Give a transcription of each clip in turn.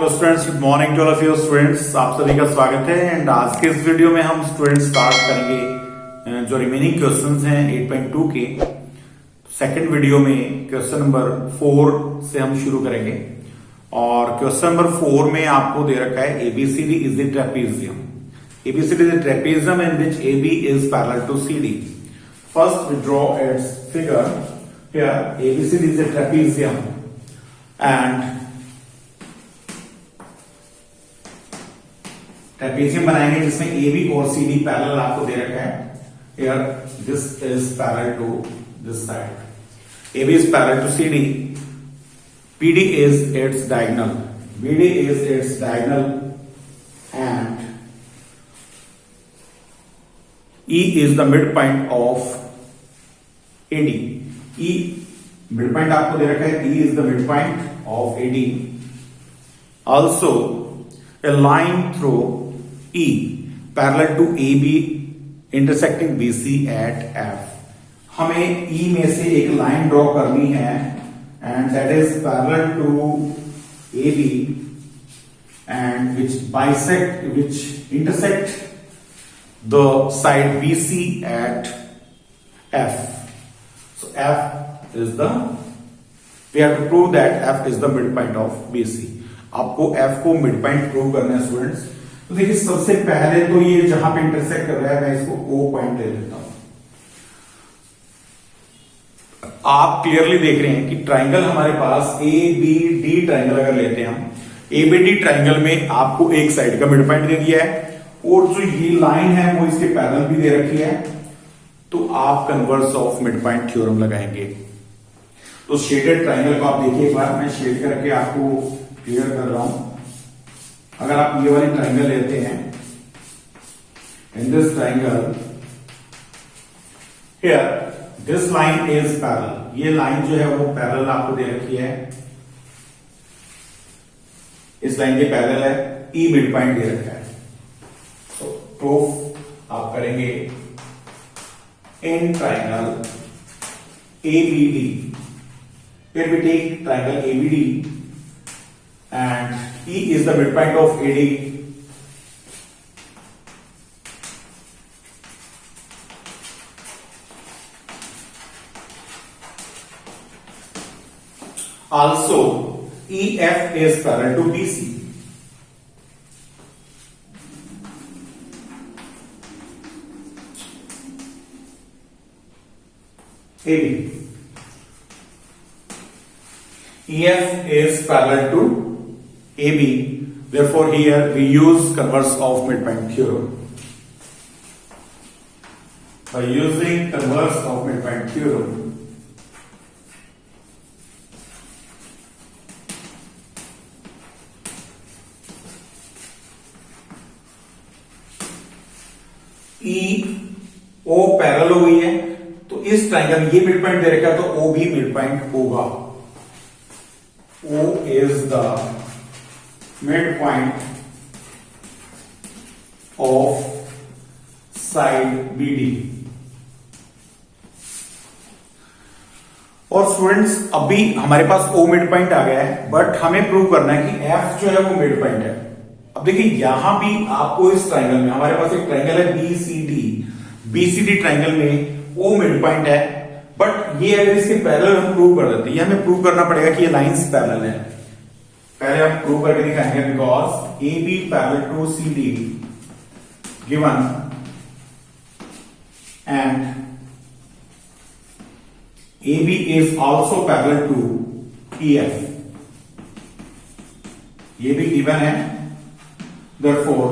Hello students, good morning to all of you students. आप सभी का स्वागत है। एंड आज के इस वीडियो में हम स्टूडेंट्स स्टार्ट करेंगे जो रिमेनिंग क्वेश्चंस हैं 8.2 के। सेकंड वीडियो में क्वेश्चन नंबर 4 से हम शुरू करेंगे। और क्वेश्चन नंबर 4 में आपको दे रखा है ABCD is the trapezium. ABCD is the trapezium in which AB is parallel to CD. First we draw its figure. Here ABCD is a trapezium and trapezium बनाएंगे जिसमें AB और CD पैरेलल आपको दे रखा है। Here this is parallel to this side. AB is parallel to CD. PD is its diagonal. BD is its diagonal and E is the midpoint of AD. E midpoint आपको दे रखा है। E is the midpoint of AD. Also a line through E parallel to AB intersecting BC at F. हमें E में से एक line draw करनी है and that is parallel to AB and which intersect the side BC at F. So F is we have to prove that F is the midpoint of BC. आपको F को midpoint prove करना है students. तो देखिए सबसे पहले तो ये जहां पे इंटरसेक्ट कर रहा है मैं इसको O पॉइंट ले लेता हूं। आप क्लियरली देख रहे हैं कि ट्राइंगल हमारे पास ABD ट्राइंगल अगर लेते हैं हम, ABD ट्राइंगल में आपको एक साइड का मिड पॉइंट दे दिया है और जो ये लाइन है वो इसके पैरेलल भी दे रखी है। तो आप converse of mid point theorem लगाएंगे। तो शेडेड ट्राइंगल को आप देखिए एक बार, मैं शेड करके आपको क्लियर कर रहा हूं। अगर आप ये वाली ट्राइंगल लेते हैं, in this triangle here this line is parallel. ये लाइन जो है वो पैरेलल आपको दे रखी है, इस लाइन के पैरेलल है। ई मिड पॉइंट दे रखा है। तो प्रूफ आप करेंगे in triangle ABD। Here we take triangle ABD and E is the midpoint of AD. Also, EF is parallel to BC. AB. EF is parallel to AB. Therefore, here we use converse of midpoint theorem. By using converse of midpoint theorem, O parallel हो गई है तो इस triangle ये mid point दे रखा है तो O भी मिड पॉइंट होगा। O is the midpoint of side BD. और स्टूडेंट्स अभी हमारे पास O मिड पॉइंट आ गया है, बट हमें प्रूव करना है कि F जो है वो मिड पॉइंट है। अब देखिए यहां भी आपको इस ट्राइंगल में, हमारे पास एक ट्राइंगल है BCD ट्राइंगल में O मिड पॉइंट है, बट ये अगर इसके पैरेलल हम प्रूव कर देते हैं, ये हमें प्रूव करना पड़ेगा कि ये लाइंस पैरेलल है। पहले हम प्रूव करके दिखाएंगे because AB parallel to CD given and AB is also parallel to EF। ये भी गिवन है। देयरफॉर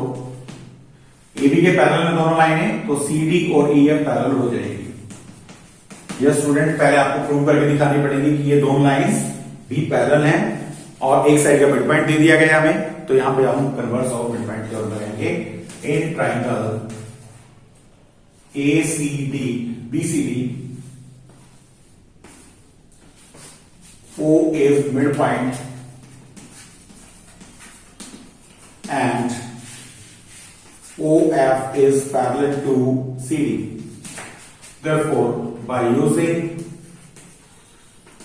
AB के पैरेलल में दोनों लाइन है तो CD और EF पैरेलल हो जाएगी। यह स्टूडेंट पहले आपको प्रूव करके दिखानी पड़ेगी कि ये दोनों लाइंस भी पैरेलल हैं और एक साइड का मिड पॉइंट दे दिया गया हमें। तो यहां पे हम converse of mid point theorem लगाएंगे। In triangle BCD O is midpoint and OF is parallel to CD. Therefore, by using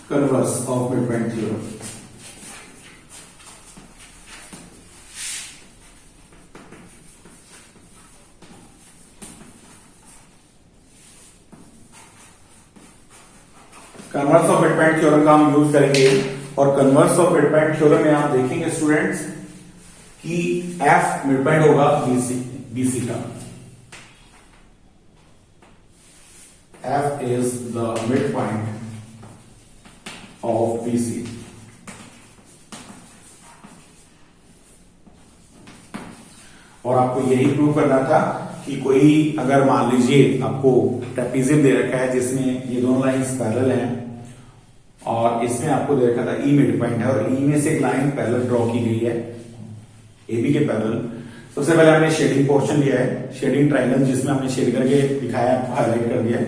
converse of midpoint theorem, converse of mid point theorem का हम यूज करेंगे और converse of mid point theorem में आप देखेंगे students कि F mid point होगा BC का। F is the mid point of BC. और आपको यही प्रूव करना था कि कोई अगर मान लीजिए आपको ट्रेपीजियम दे रखा है जिसमें ये दोनों लाइंस पैरेलल हैं और इसमें आपको दे रखा था ई मिड पॉइंट है और ई में से एक लाइन पैरेलल ड्रॉ की गई है एबी के पैरेलल। सबसे पहले हमने शेडिंग पोर्शन लिया है, शेडिंग ट्रायंगल जिसमें हमने शेड करके दिखाया, हाईलाइट कर दिया है।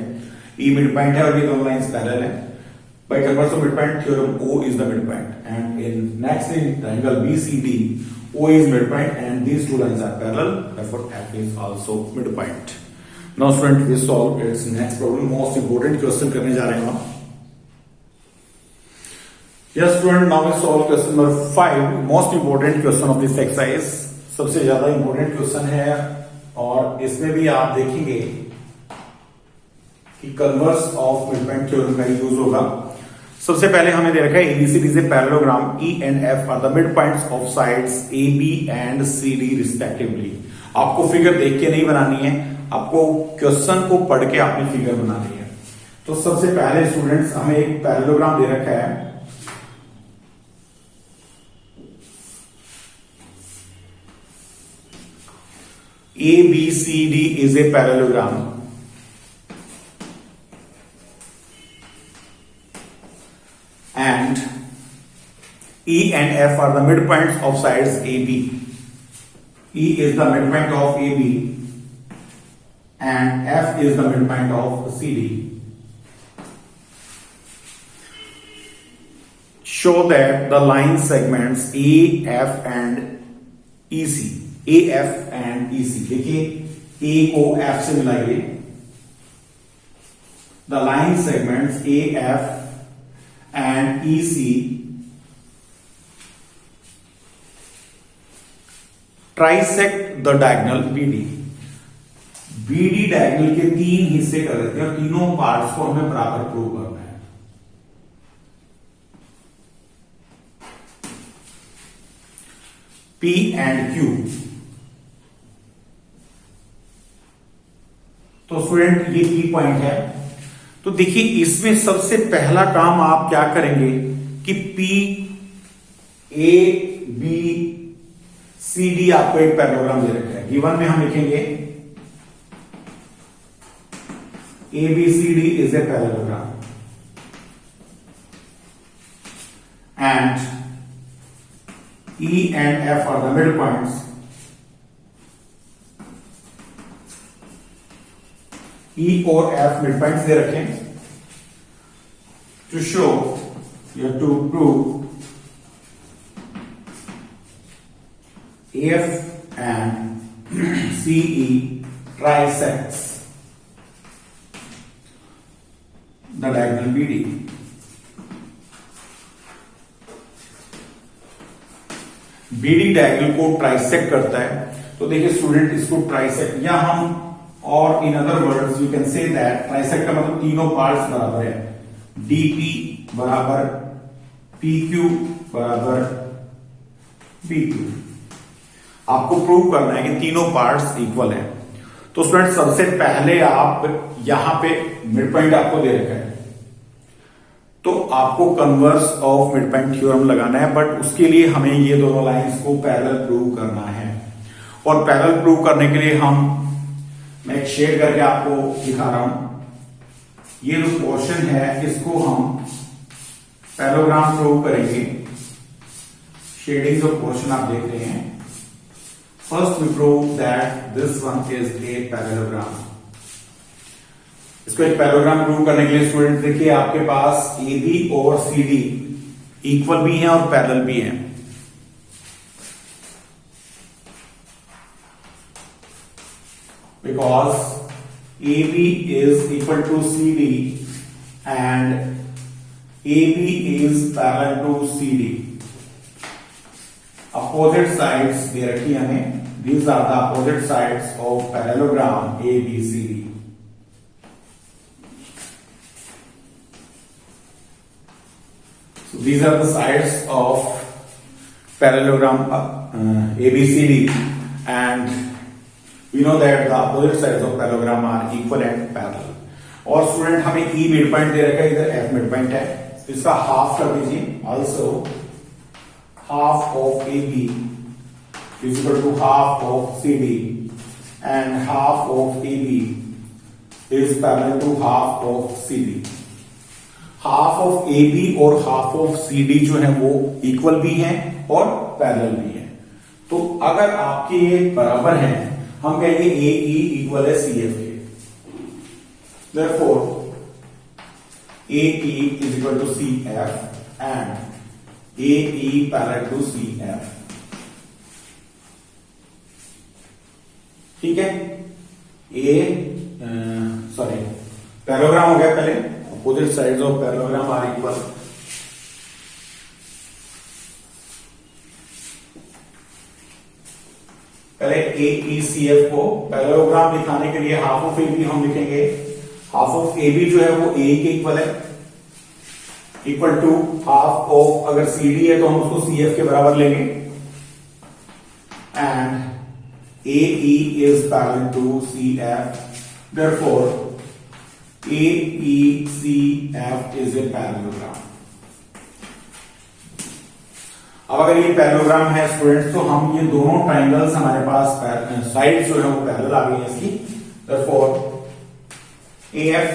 ई मिड पॉइंट है और ये दोनों लाइंस पैरेलल है। Bye converse of mid point theorem O is the midpoint and in next in triangle BCD O is midpoint and these two lines are parallel, therefore F is also midpoint. Now student we solve its next problem, most important question करने जा रहे हैं हम। Yes student, now we solve question number 5, most important question of this exercise, सबसे ज्यादा important question है और इसमें भी आप देखेंगे कि converse of mid point theorem का यूज होगा। सबसे पहले हमें दे रखा है ABC is a parallelogram, E and F are the midpoints of sides A B and C D respectively. आपको फिगर देख के नहीं बनानी है, आपको क्वेश्चन को पढ़ के आपने फिगर बनानी है। तो सबसे पहले स्टूडेंट्स हमें एक पैरेललोग्राम दे रखा है, A B C D is a parallelogram and E and F are the midpoints of sides AB. E is the midpoint of AB and F is the midpoint of CD. Show that the line segments AF and EC, AF and EC, देखिए A को F से मिलाइए, the line segments AF and EC trisect the diagonal BD. BD diagonal के 3 हिस्से कर देते हैं और तीनों पार्ट्स को हमें बराबर प्रूव करना है। P and Q। तो स्टूडेंट ये की पॉइंट है। तो देखिए इसमें सबसे पहला काम आप क्या करेंगे कि P A B C D आपको एक पैरेललोग्राम दे रखा है। गिवन में हम लिखेंगे A B C D is a parallelogram and E and F are the midpoints. E और F midpoints दे रखें। To show, you have to prove F and CE trisects the diagonal BD. BD diagonal को trisect करता है। तो देखिए student इसको trisect या हम और in other words you can say that trisect का मतलब तीनों पार्ट्स बराबर है। डीपी बराबर पीक्यू बराबर बीक्यू। आपको प्रूव करना है कि तीनों पार्ट्स इक्वल हैं। तो स्टूडेंट सबसे पहले आप यहां पे मिड पॉइंट आपको दे रखा है, तो आपको converse of mid point theorem लगाना है, बट उसके लिए हमें ये दोनों लाइंस को पैरेलल प्रूव करना है। और पैरेलल प्रूव करने के लिए मैं एक शेड करके आपको दिखा रहा हूं। ये जो पोर्शन है इसको हम पैरेललोग्राम प्रूव करेंगे। शेडिंग जो पोर्शन आप देख रहे हैं, first we prove that this one is a parallelogram. इसको एक पैरेललोग्राम प्रूव करने के लिए स्टूडेंट देखिए आपके पास ए बी और सी डी इक्वल भी हैं और पैरेलल भी हैं। Because AB is equal to CD and AB is parallel to CD. Opposite sides दे रखी हमें, these are the opposite sides of parallelogram ABCD. So these are the sides of parallelogram ABCD, and we know that the opposite sides of parallelogram are equal and parallel. और student हमें E mid point दे रखा है, इधर F mid point है, इसका half कर दीजिए. Also half of AB is equal to half of CD, and half of AB is parallel to half of CD. Half of AB और half of CD जो है वो इक्वल भी हैं और पैरेलल भी हैं. तो अगर आपके ये बराबर हैं, हम कहेंगे AE इक्वल है CF के. Therefore AE is equal to CF and AE parallel to CF. ठीक है. पैरेललोग्राम हो गया पहले. Opposite sides of parallelogram are equal. पहले AECF को पैरेललोग्राम दिखाने के लिए हाफ ऑफ AB हम लिखेंगे. हाफ ऑफ AB जो है वो AE के इक्वल है, इक्वल टू हाफ ऑफ, अगर CD है तो हम उसको CF के बराबर लेंगे. And AE is parallel to CF. Therefore AECF is a parallelogram. अब अगर ये पैरेललोग्राम है स्टूडेंट्स, तो हम ये दोनों ट्राइंगल्स हमारे पास साइड जो है वो पैरेलल आ गई है इसकी. Therefore AF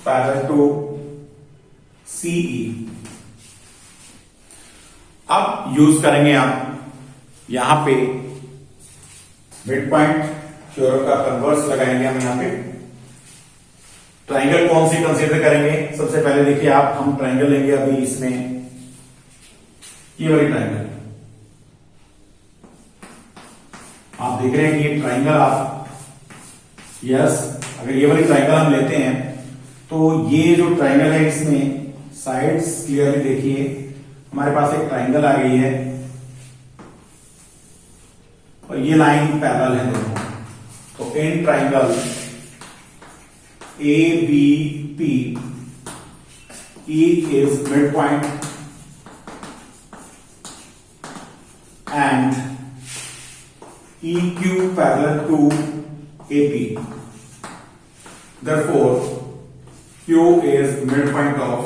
parallel to CE. अब यूज करेंगे आप यहां पे मिड पॉइंट थ्योरम का कन्वर्स लगाएंगे हम यहां पे. ट्राइंगल कौन सी कंसीडर करेंगे? सबसे पहले देखिए आप, हम ट्राइंगल लेंगे अभी इसमें ये वाली ट्राइंगल. आप देख रहे हैं कि ये ट्राइंगल आप, यस, अगर ये वाली ट्राइंगल हम लेते हैं तो ये जो ट्राइंगल है इसमें साइड्स क्लियरली देखिए, हमारे पास एक ट्राइंगल आ गई है और ये लाइन पैरेलल है दोनों. तो in triangle ABP, E is midpoint and EQ parallel to AP. Therefore Q is midpoint of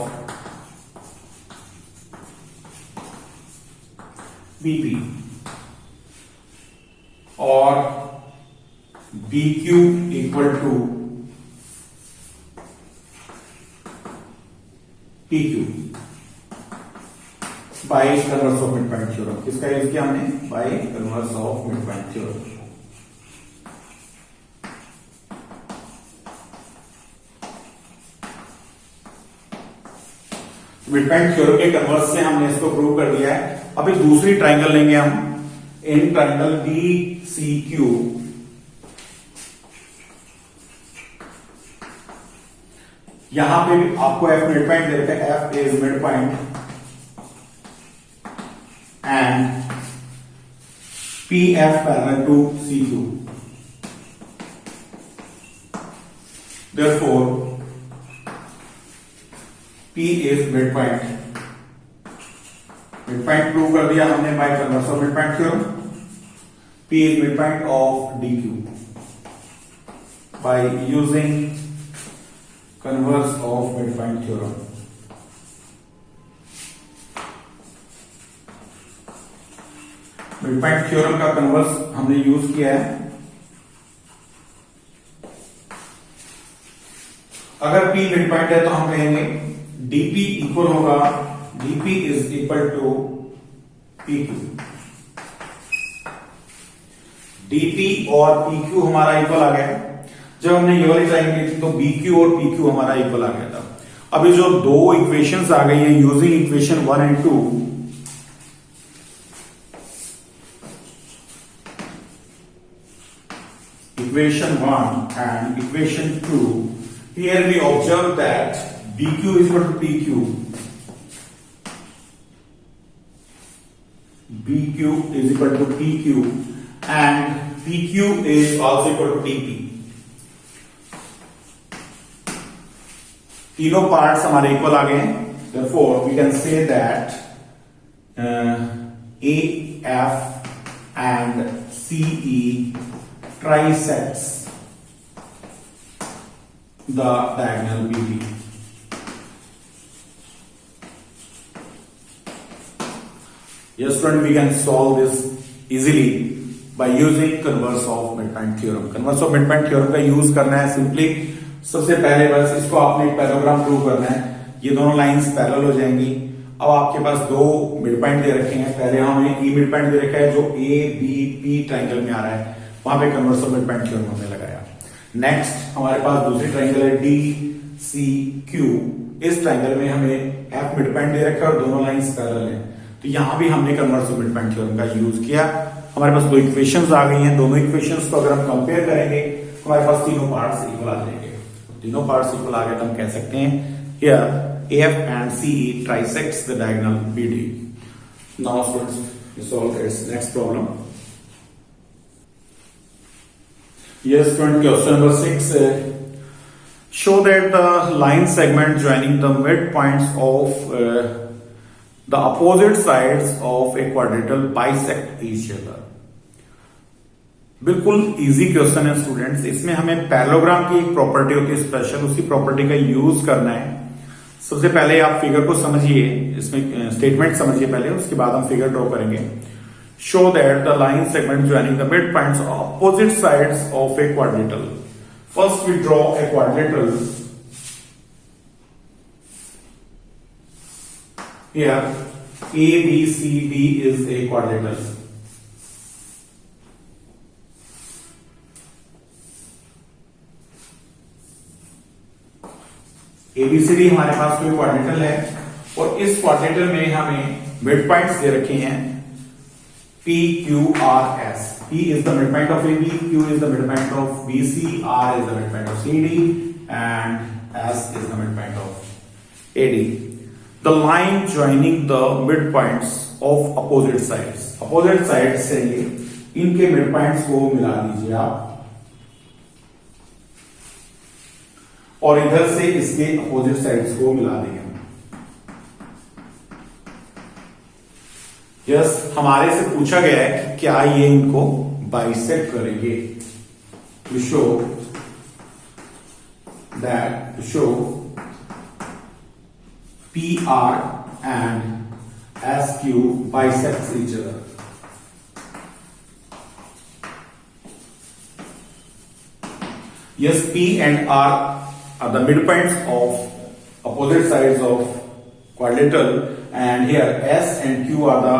BP, और BQ equal to PQ bye converse of mid point theorem. किसका यूज किया हमने? By converse of mid point theorem. Mid point theorem के converse से हमने इसको prove कर दिया है. अभी दूसरी ट्राइंगल लेंगे हम. इन ट्राइंगल BCQ यहां पे भी आपको F मिड पॉइंट दे रखा है. F is mid point and PF parallel to CQ. Therefore P is mid point. Midpoint prove कर दिया हमने by converse of mid point theorem. P is midpoint of DQ by using converse of midpoint theorem. midpoint theorem का converse हमने use किया है. अगर P midpoint है तो हम कहेंगे DP इक्वल होगा, DP is equal to PQ. DP और PQ हमारा इक्वल आ गया. जब हमने ये वाली ट्राइंगल ली थी तो BQ और PQ हमारा इक्वल आ गया था. अभी जो दो इक्वेशंस आ गई हैं using equation 1 and 2, equation 1 and equation 2, here we observe that BQ is equal to PQ, BQ is equal to PQ and PQ is also equal to DP. तीनों पार्ट्स हमारे इक्वल आ गए हैं. therefore we can say that AF and CE trisects the diagonal BD. Yes, student, we can solve this easily by using converse of midpoint theorem. Converse of midpoint theorem का use करना है simply. सबसे पहले बस इसको आपने एक पैराग्राम prove करना है. ये दोनों लाइंस पैरेलल हो जाएंगी. अब आपके पास दो मिड पॉइंट दे रखे हैं. पहले हमें ई मिड पॉइंट दे रखा है जो ए बी पी ट्राइंगल में आ रहा है. वहां पे converse of mid point theorem हमने लगाया. नेक्स्ट हमारे पास दूसरी ट्राइंगल है डी सी क्यू. इस ट्राइंगल में हमें एफ मिड पॉइंट दे रखा है और दोनों लाइंस पैरेलल है. तो यहां भी हमने converse of mid point theorem का यूज किया. हमारे पास दो इक्वेशंस आ गई हैं. दोनों इक्वेशंस को अगर हम कंपेयर करेंगे तो हमारे पास तीनों पार्ट्स इक्वल आ जाएंगे. तीनों पार्ट्स इक्वल आ गए तो हम कह सकते हैं here AF and CE trisects the diagonal BD. Now students, we solve this next problem. Yes, student, question number 6. Show that the line segment joining the midpoints of the opposite sides of a quadrilateral bisect each other. बिल्कुल easy question है students. इसमें हमें parallelogram की एक property होती है special, उसी property का यूज करना है. सबसे पहले आप फिगर को समझिए, इसमें स्टेटमेंट समझिए पहले, उसके बाद हम फिगर ड्रॉ करेंगे. Show that the line segment joining the midpoints opposite sides of a quadrilateral. First we draw a quadrilateral. Here A B C D is a quadrilateral. ABCD हमारे पास कोई quadrilateral है और इस quadrilateral में हमें mid points दे रखे हैं P Q R S. P is the midpoint of AB, Q is the midpoint of BC, R is the midpoint of CD, and S is the midpoint of AD. The line joining the midpoints of opposite sides. Opposite sides से इनके midpoints को मिला दीजिए आप और इधर से इसके अपोजिट साइड्स को मिला देंगे. यस, हमारे से पूछा गया है कि क्या ये इनको बाइसेक्ट करेंगे. To show P R and S Q bisects each other. Yes, P and R are the midpoints of opposite sides of quadrilateral, and here S and Q are the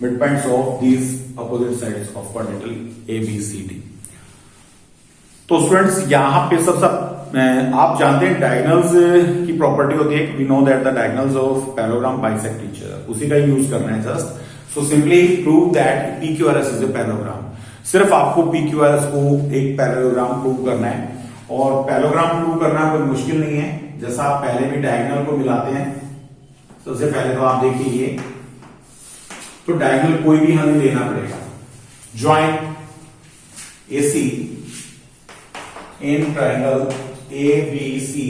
midpoints of these opposite sides of quadrilateral A, B, C, D. तो students यहां पे सबसे आप जानते हैं diagonals की property होती है. We know that the diagonals of parallelogram bisect each other. उसी का यूज करना है just. So simply prove that PQRS is a parallelogram. सिर्फ आपको PQRS को एक पैरेललोग्राम प्रूव करना है और पैरेललोग्राम प्रूव करना कोई मुश्किल नहीं है. जैसा आप पहले भी डायगोनल को मिलाते हैं. सबसे पहले तो आप देखिए ये तो डायगोनल कोई भी हमें लेना पड़ेगा. Join AC in triangle ABC,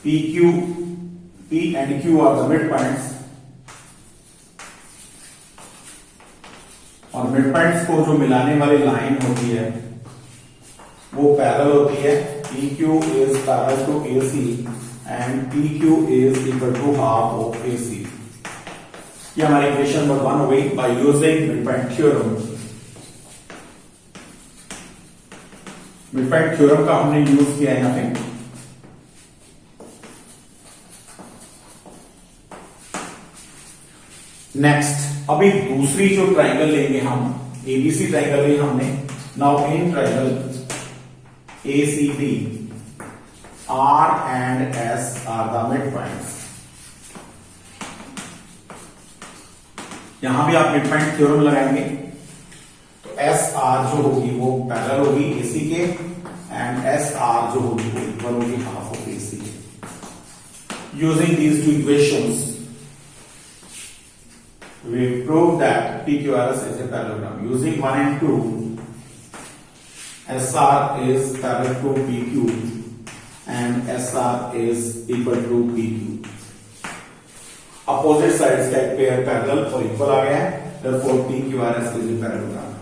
PQ, P and Q are the midpoints और मिडपॉइंट्स को जो मिलाने वाली लाइन होती है वो पैरेलल होती है. PQ is parallel to AC and PQ is equal to half of AC. ये हमारी इक्वेशन नंबर 1 हो गई by using midpoint theorem. midpoint theorem का हमने यूज किया है यहां पे. नेक्स्ट अभी दूसरी जो ट्राइंगल लेंगे हम ABC ट्राइंगल ली हमने. Now in triangle ACD R and S are the midpoints. यहां भी आप मिडपॉइंट थ्योरम लगाएंगे तो SR जो होगी वो पैरेलल होगी AC के एंड SR जो होगी वो इक्वल होगी हाफ ऑफ AC के. Using these two equations we prove that PQRS is a parallelogram. Using 1 and 2, SR is parallel to PQ and SR is equal to PQ. Opposite sides का एक pair parallel और equal आ गया है, therefore PQRS is a parallelogram.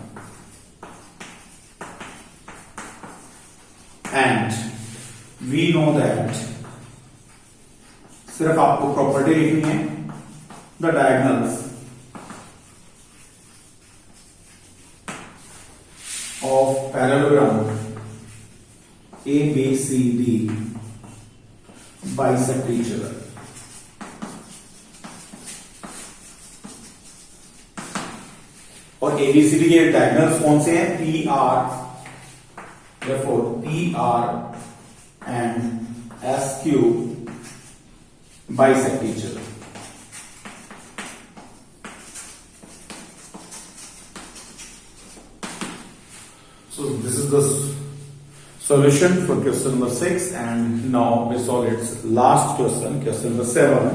And we know that सिर्फ आपको property लिखनी है, the diagonals of parallelogram ABCD bisect each other. और ABCD के डायगोनल्स कौन से हैं? PR, therefore PR and SQ bisect each other. So this is the solution for question number 6, and now we solve its last question, question number 7.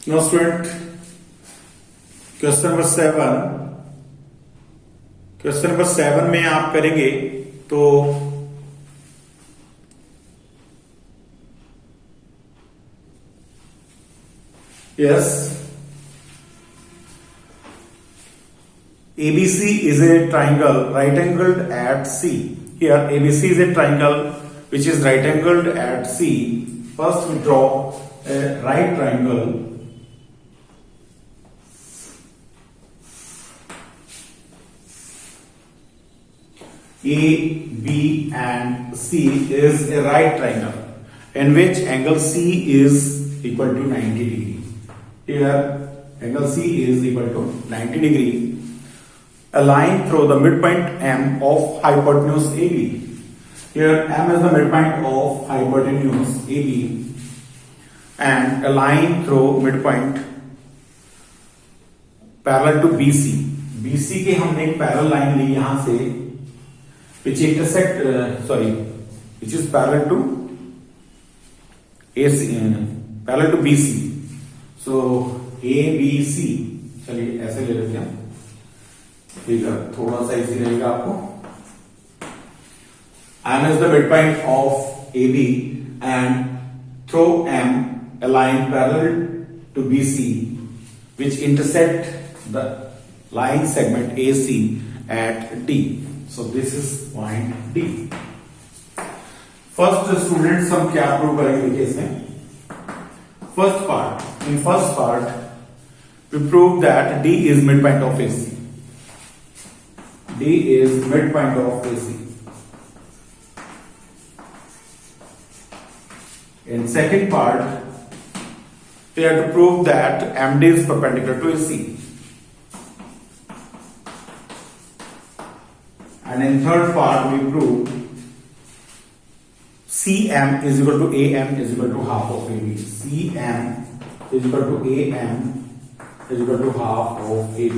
Now student, question number 7 में आप करेंगे तो yes, ABC is a triangle right angled at C. Here ABC is a triangle which is right angled at C. First we draw a right triangle A, B and C is a right triangle in which angle C is equal to 90 degree. Here angle C is equal to 90 degree. A line through the midpoint M of hypotenuse AB. Here M is the midpoint of hypotenuse AB and a line through midpoint parallel to BC. BC के हमने एक parallel line ली यहां से which is parallel to AC, parallel to BC. So ABC, चलिए ऐसे ले लेते हैं, ठीक है, थोड़ा सा इजी रहेगा आपको. M is the midpoint of AB and through M a line parallel to BC which intersect the line segment AC at D. So this is point D. First students हम क्या प्रूव करेंगे case में? First part we prove that D is midpoint of AC. D is midpoint of AC. In second part we have to prove that MD is perpendicular to AC. And in third part we prove CM is equal to AM is equal to half of AB. CM is equal to AM is equal to half of AB.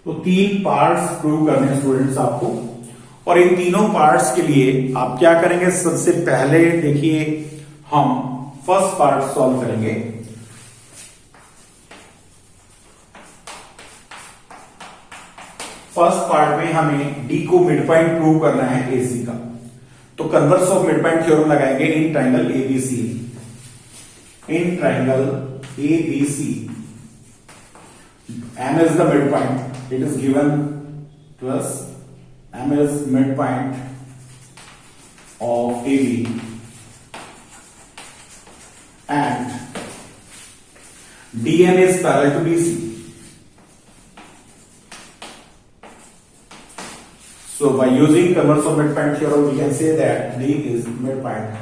तो 3 parts prove करने हैं students आपको, और इन तीनों parts के लिए आप क्या करेंगे? सबसे पहले देखिए हम फर्स्ट पार्ट सॉल्व करेंगे. फर्स्ट पार्ट में हमें डी को मिड पॉइंट प्रूव करना है एसी का, तो converse of mid point theorem लगाएंगे in triangle ABC. In triangle ABC M is the mid point, it is given to us. M is mid point of AB and DN is parallel to BC. So by using converse of midpoint theorem, we can say that D is midpoint.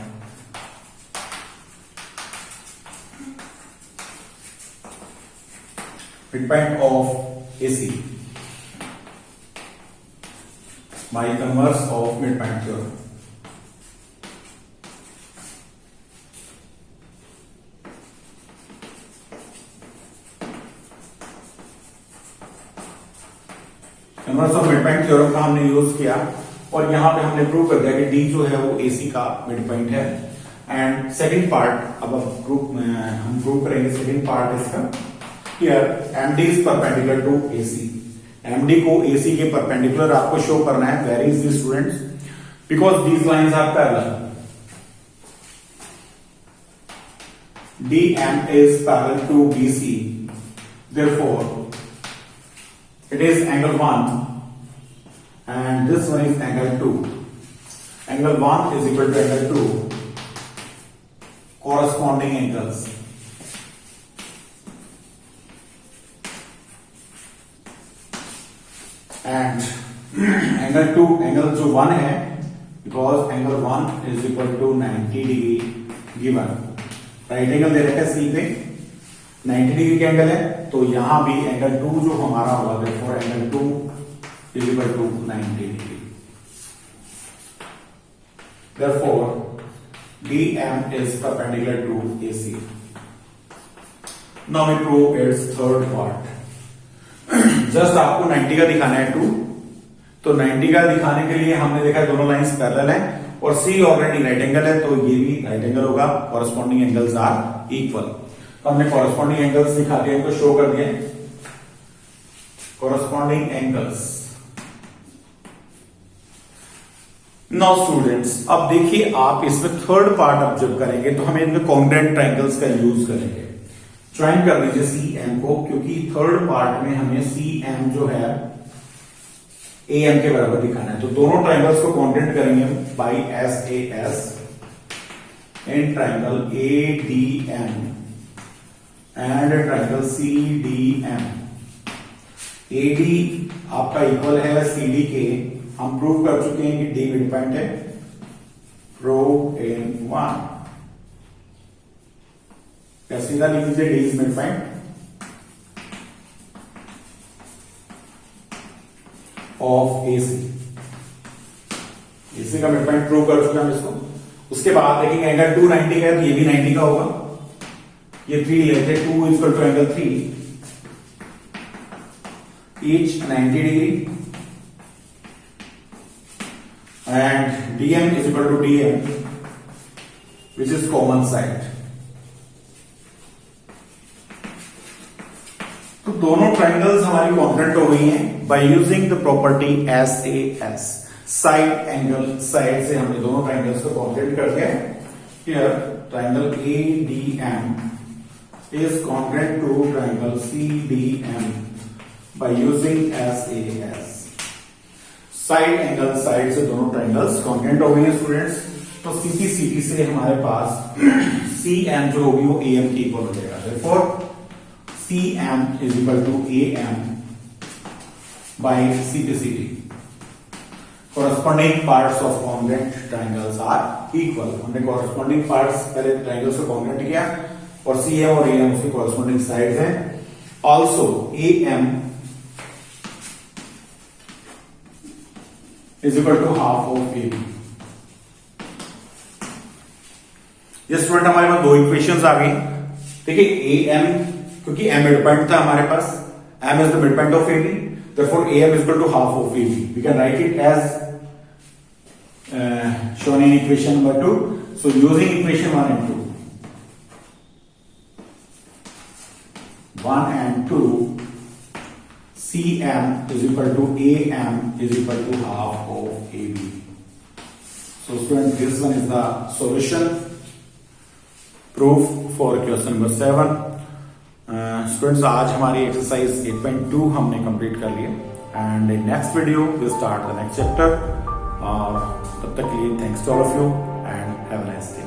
Midpoint of AC by converse of midpoint theorem. Converse of mid point theorem का हमने use किया और यहां पे हमने prove कर दिया कि डी जो है वो एसी का मिड पॉइंट है. एंड सेकंड पार्ट अब हम प्रूव करेंगे सेकंड पार्ट इसका. Here MD is perpendicular to AC. MD को एसी के परपेंडिकुलर आपको शो करना है. Where is the students? Because these lines are parallel. DM is parallel to BC. Therefore, it is angle 1 and this one is angle 2. Angle 1 is equal to angle 2. Corresponding angles. And angle 2, angle जो 1 है, because angle 1 is equal to 90 degree given. Right angle दे रखा है सी पे 90 degree का angle है, तो यहां भी एंगल 2 जो हमारा होगा, therefore angle 2 is equal to 90 degree. Therefore DM is perpendicular to AC. Now we prove its third part. Just आपको 90 का दिखाना है 2, तो 90 का दिखाने के लिए हमने देखा दोनों लाइंस पैरेलल हैं और C ऑलरेडी राइट एंगल है, तो ये भी राइट एंगल होगा. Corresponding angles are equal. तो हमने कॉरेस्पॉन्डिंग एंगल्स दिखा दिए, इनको शो कर दिए. Corresponding angles. नाउ स्टूडेंट्स, अब देखिए आप इसमें थर्ड पार्ट ऑब्जर्व करेंगे तो हमें इनमें कॉन्ग्रुएंट ट्रायंगल्स का यूज करेंगे. ज्वाइन कर लीजिए CM को, क्योंकि थर्ड पार्ट में हमें CM जो है AM के बराबर दिखाना है. तो दोनों ट्रायंगल्स को कॉन्ग्रुएंट करेंगे by SAS in triangle ADM and triangle CDM. AD आपका इक्वल है CD के. हम प्रूव कर चुके हैं कि D मिड पॉइंट है. प्रूव इन 1. सीधा लिख लीजिए D is mid point of AC. AC का मिड पॉइंट प्रूव कर चुके हैं हम इसको. उसके बाद देखेंगे एंगल 2 90 का है, तो ये भी 90 का होगा. ये 3 लेते 2 is equal to angle 3, each 90 डिग्री. And DM is equal to DM which is common side. तो दोनों ट्रायंगल्स हमारी कॉन्ग्रुएंट हो गई हैं by using the property SAS, side angle. Side से हमने दोनों ट्रायंगल्स को कॉन्ग्रुएंट कर दिया. Here triangle ADM is congruent to triangle CDM by using SAS. Side angle, side से दोनों ट्रायंगल्स कॉन्ग्रुएंट हो गई हैं स्टूडेंट्स. तो CP से हमारे पास CM जो होगी वो AM की इक्वल हो जाएगा. Therefore CM is equal to AM by CP. Corresponding parts of congruent triangles are equal. हमने corresponding parts पहले triangles को congruent किया और CM और AM उसकी corresponding sides हैं. Also AM is equal to half of AB. ये student हमारे पास दो इक्वेशंस आ गई. देखिए AM, क्योंकि M मिड पॉइंट था हमारे पास, M is the midpoint of AB, therefore AM is equal to half of AB. We can write it as shown in equation number 2. So using equation 1 and 2, CM is equal to AM is equal to half of AB. So students, this one is the solution proof for question number 7. Students आज हमारी exercise 8.2 हमने complete कर लिया and next video will start the next chapter. और तब तक के लिए thanks to all of you and have a nice day.